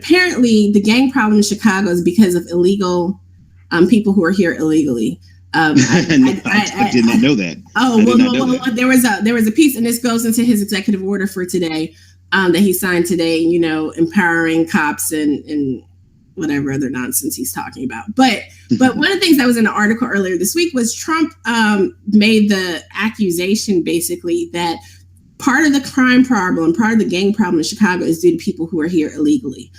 apparently the gang problem in Chicago is because of illegal people who are here illegally. I did not know that. Well, there was a piece, and this goes into his executive order for today that he signed today. You know, empowering cops and whatever other nonsense he's talking about. But one of the things that was in the article earlier this week was Trump made the accusation basically that part of the crime problem, part of the gang problem in Chicago is due to people who are here illegally.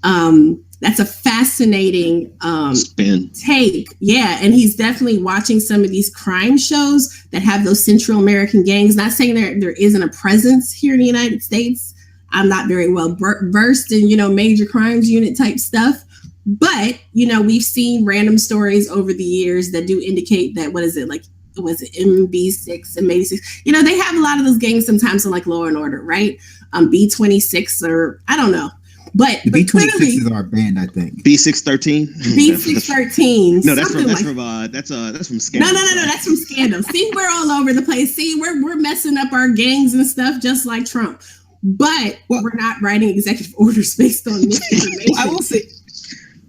That's a fascinating spin take. Yeah. And he's definitely watching some of these crime shows that have those Central American gangs. Not saying there isn't a presence here in the United States. I'm not very well versed in, major crimes unit type stuff. But, we've seen random stories over the years that do indicate that, was it MB6 and maybe 6? They have a lot of those gangs sometimes in like Law and Order, right? B26 or I don't know. But the B26 is our band, I think. B613. B613. No, that's from Scandal. No, that's from Scandal. See, we're all over the place. See, we're messing up our gangs and stuff just like Trump. But we're not writing executive orders based on this information. I will say,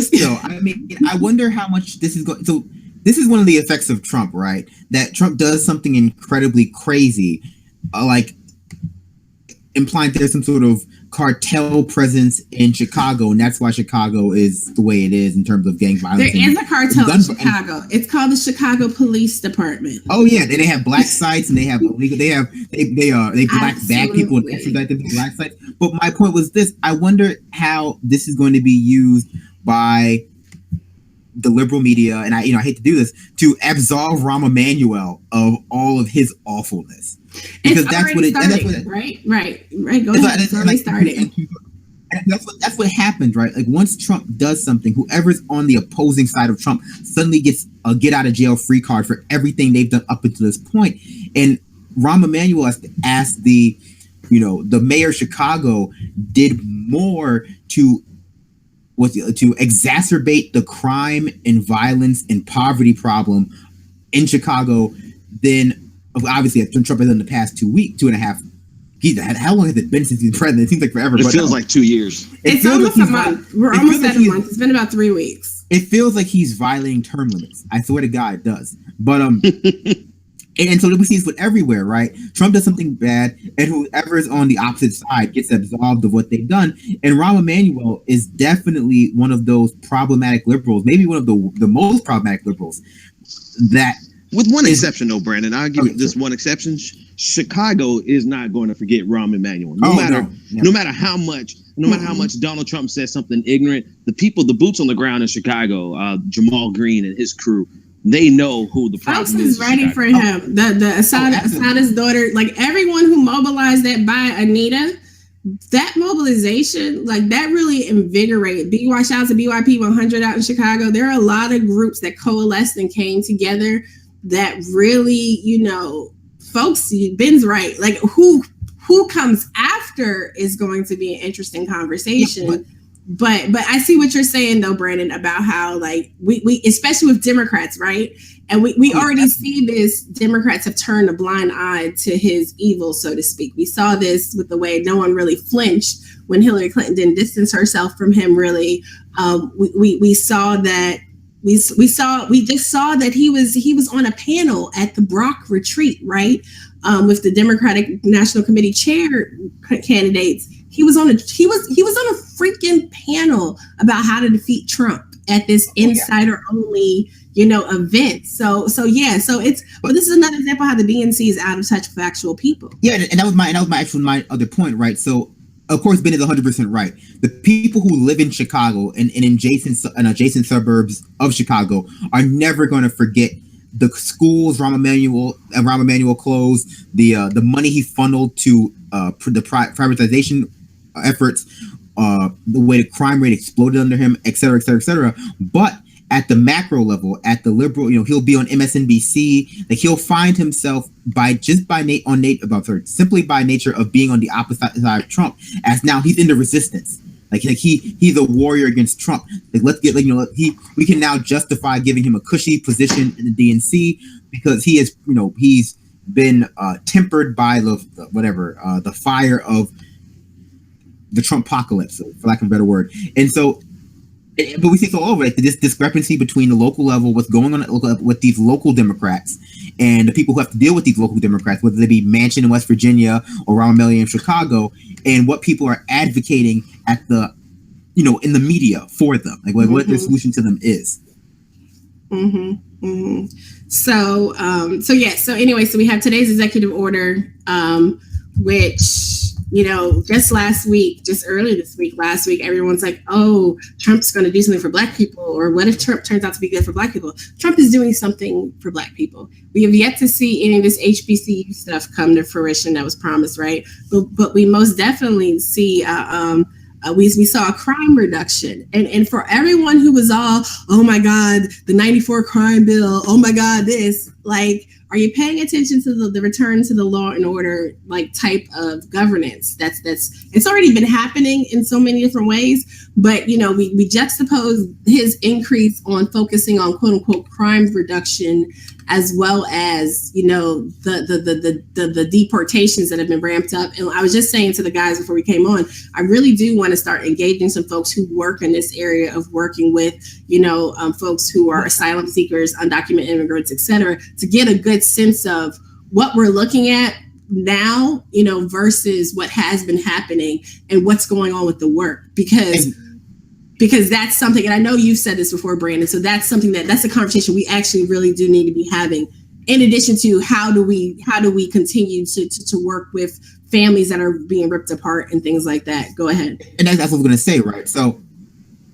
still, I wonder how much this is going. So this is one of the effects of Trump, right? That Trump does something incredibly crazy, like implying there's some sort of cartel presence in Chicago, and that's why Chicago is the way it is in terms of gang violence. There is a cartel in Chicago. It's called the Chicago Police Department. Oh yeah, they have black sites and they have illegal. They black bad people and extradite them to black sites. But my point was this: I wonder how this is going to be used by the liberal media, and I hate to do this, to absolve Rahm Emanuel of all of his awfulness. Because that's what right. Go ahead. It's already started. And that's what happens, right? Like once Trump does something, whoever's on the opposing side of Trump suddenly gets a get out of jail free card for everything they've done up until this point. And Rahm Emanuel asked the mayor of Chicago did more to exacerbate the crime and violence and poverty problem in Chicago than obviously Trump has done in the past 2 and a half. How long has it been since he's president? It seems like forever. It feels like 2 years. It's almost a month. We're almost at a month. It's been about 3 weeks. It feels like he's violating term limits. I swear to God, it does. But and so we see this everywhere, right? Trump does something bad, and whoever is on the opposite side gets absolved of what they've done. And Rahm Emanuel is definitely one of those problematic liberals, maybe one of the most problematic liberals. That, with one exception, though, Brandon, I'll give you this one exception. Chicago is not going to forget Rahm Emanuel, no matter how much Donald Trump says something ignorant. The boots on the ground in Chicago, Jamal Green and his crew, they know who the problem is. Ready for him. The Asada's daughter, like everyone who mobilized that by Anita, that mobilization, like that really invigorated. Shout out to BYP 100 out in Chicago. There are a lot of groups that coalesced and came together that really, folks, Ben's right. Like who comes after is going to be an interesting conversation. Yeah, but I see what you're saying though, Brandon, about how like we especially with Democrats, right? And we already see this. Democrats have turned a blind eye to his evil, so to speak. We saw this with the way no one really flinched when Hillary Clinton didn't distance herself from him. Really, we saw that. We just saw that he was on a panel at the Brock retreat, right? With the Democratic National Committee chair candidates. He was on a freaking panel about how to defeat Trump at this insider only, event. So this is another example of how the DNC is out of touch with actual people. Yeah, and that was my other point, right? So of course, Ben is 100% right. The people who live in Chicago and in adjacent suburbs of Chicago are never going to forget the schools Rahm Emanuel closed, the money he funneled to the privatization efforts, the way the crime rate exploded under him, et cetera, et cetera, et cetera. But at the macro level, at the liberal, he'll be on MSNBC. Like he'll find himself simply by nature of being on the opposite side of Trump, as now he's in the resistance. Like he's a warrior against Trump. Like we can now justify giving him a cushy position in the DNC because he is he's been tempered by the fire of the Trump-pocalypse, for lack of a better word. And so, but we see it all over, like this discrepancy between the local level, what's going on with these local Democrats and the people who have to deal with these local Democrats, whether they be Manchin in West Virginia or Rahm Emanuel in Chicago, and what people are advocating at the, in the media for them, like what their solution to them is. So anyway, so we have today's executive order, which, just earlier this week, everyone's like, oh, Trump's going to do something for Black people. Or what if Trump turns out to be good for Black people? Trump is doing something for Black people. We have yet to see any of this HBCU stuff come to fruition that was promised, right? But we most definitely see, we saw a crime reduction. And for everyone who was all, oh my God, the 94 crime bill, oh my God, this, like, are you paying attention to the return to the law and order, like, type of governance? It's already been happening in so many different ways, but, we juxtapose his increase on focusing on quote unquote crime reduction, as well as, the deportations that have been ramped up. And I was just saying to the guys before we came on, I really do want to start engaging some folks who work in this area of working with, folks who are asylum seekers, undocumented immigrants, et cetera, to get a good sense of what we're looking at now, versus what has been happening and what's going on with the work. Because that's something, and I know you've said this before, Brandon, so that's something that's a conversation we actually really do need to be having, in addition to how do we continue to work with families that are being ripped apart and things like that. Go ahead. And that's what I was going to say, right? So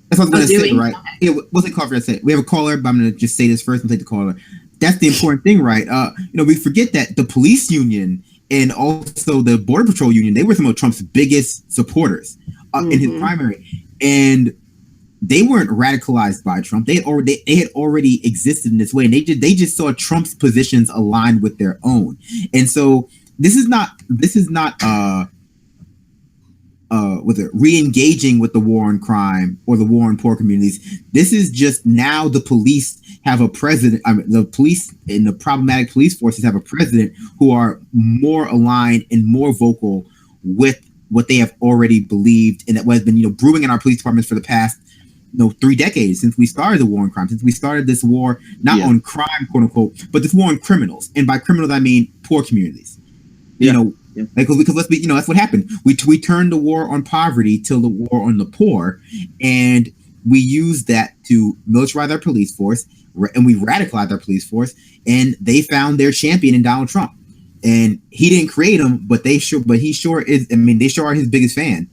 that's what I was going to say, right? Okay. Yeah, what's the caller? We have a caller, but I'm going to just say this first and take the caller. That's the important thing, right? We forget that the police union and also the Border Patrol union, they were some of Trump's biggest supporters in his primary. And they weren't radicalized by Trump. They had already existed in this way, and they just saw Trump's positions aligned with their own. And so this is not re-engaging with the war on crime or the war on poor communities. This is just now the police have a president. The police and the problematic police forces have a president who are more aligned and more vocal with what they have already believed, and that has been brewing in our police departments for the past 3 decades, since we started the war on crime, since we started this war not on crime, quote unquote, but this war on criminals. And by criminals, I mean poor communities. Because let's be, that's what happened. We turned the war on poverty to the war on the poor, and we used that to militarize our police force, and we radicalized our police force, and they found their champion in Donald Trump. And he didn't create him, but he sure is. I mean, they sure are his biggest fan.